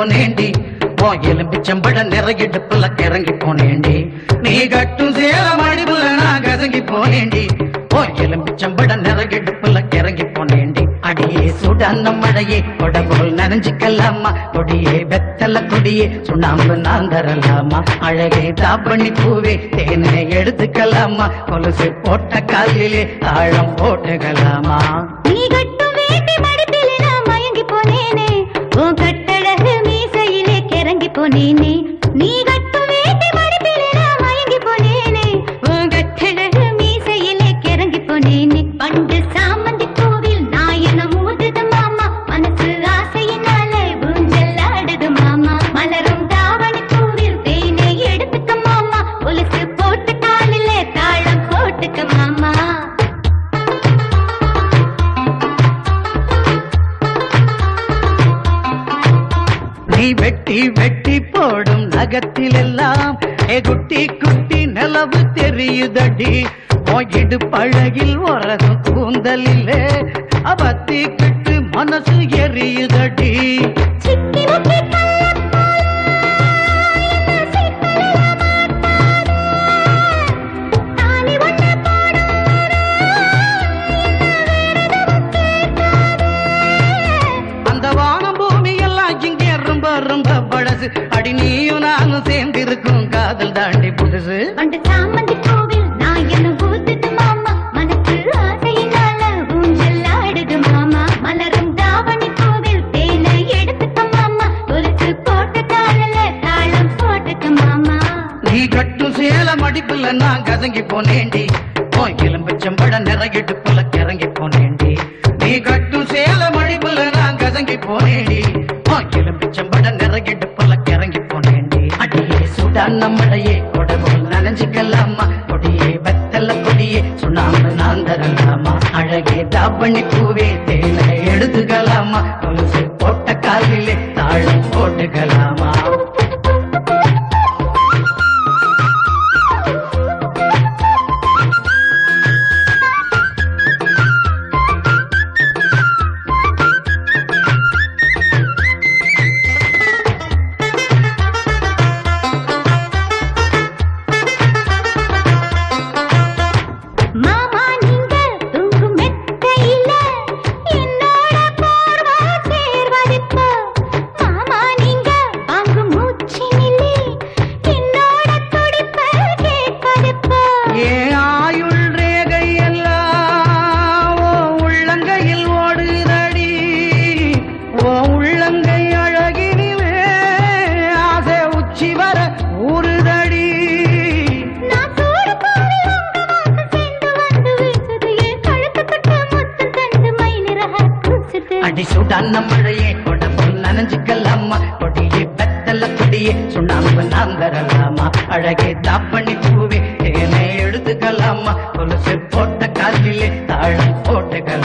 போனேண்டி ஓ எலும்பிச்சம்பட நிறையிடுப்புல கிறங்கி போனேண்டி நீ கட்டும் சேல மடிப்புல நான் கசங்கி போனேண்டி ஓ எலும்பிச்சம்பட நிறையிடுப்புல கிறங்கி போனேண்டி அடியே சுடான மழையே கொடபோல் நனைஞ்சிக்கலாமா கொடியே வெத்தல கொடியே சுண்ணாம்பு நான் தரலாமா அழகே தாப்பண்ணி பூவே தேனை எடுத்துக்கலாமா கொலுசு போட்ட காலிலே தாழம் போட்டுக்கலாமா நீ கட்டும் வேட்டி மடிப்பிலே நான் மயங்கி போனேனே உன் கட்டழகு மீசையிலே கிறங்கி போனேனே நீ கட்டும் வேட்டி மடிப்பிலே நான் மயங்கி போனேனே உன் கட்டழகு மீசையிலே கிறங்கி போனேனே பண்டு சாமந்தி பூவில் நாயனம் ஊதுது மாமா மனசு ஆசையினாலே ஊஞ்சல் ஆடுது மாமா மலரும் தாவணி பூவில் தேனை எடுத்துக்க மாமா கொலுசு போட்டு காலிலே தாளம் போட்டுக்க மாமா நீ வெட்டி வெட்டி போடும் நகத்திலெல்லாம் குட்டி குட்டி நிலவு தெரியுதடி இடு பழகில் வரது கூந்தலிலே அவத்தி கிட்டு மனசு எரியுதடி அந்த வானம் பூமி எல்லாம் இங்கே ரொம்ப ரொம்ப பழசு அடி நீயும் நானும் சேர்ந்திருக்கும் காதல் தாண்டி புதுசு பண்டு சாமந்தி பூவில் நாயனம் ஊதுது மாமா மனசு ஆசையினால ஊஞ்சல் ஆடுது மாமா மலரும் தாவணி பூவில் தேனை எடுத்துக்க மாமா கொலுசு போட்டு காலில தாளம் போட்டுக்க மாமா நீ கட்டும் சேல மடிப்புல நான் கசங்கி போனேண்டி ஓ எலும்பிச்சம்பட நிறையிடுப்புல கிறங்கி போனேண்டி நீ கட்டும் சேல மடிப்புல நான் கசங்கி போனேண்டி ஓ எலும்பிச்சம்பட நிறையிடுப்புல கிறங்கி போனேண்டி அடியே சுடான மழையே கொடபோல் நனைஞ்சிக்கலாமா கொடியே வெத்தல கொடியே சுண்ணாம்பு நான் தரலாமா அழகே தாப்பண்ணி பூவே தேனை எடுத்துக்கலாமா கொலுசு போட்ட காலிலே தாழம் போட்டுக்கலாமா மாமா நீங்க தூங்கும் மெத்தையில என்னோட போர்வா சேர்வதிப்போ மாமா நீங்க வாங்கும் மூச்சினிலே என்னோட துடிப்ப கேட்பதிப்போ ஏன் ஆயுள் ரேகை எல்லாம் ஓ உள்ளங்கையில் ஓடுதடி ஓ உள்ளங்கை அழகினிலே ஆசை உச்சி வர ஊறுதடி நான் சூடு பூவில் உங்க வாசம் சேர்ந்து வந்து வீசுது என் கழுத்து தொட்டு முத்தம் தந்து மை நிறக கூசுது அடி சுடான மழையே கொடபோல் நனைஞ்சிக்கலாமா கொடியே வெத்தல கொடியே சுண்ணாம்பு நான் தரலாமா அழகே தாப்பண்ணி பூவே தேனை எடுத்துக்கலாமா கொலுசு போட்ட காலிலே தாழம் போட்டுக்கலாம்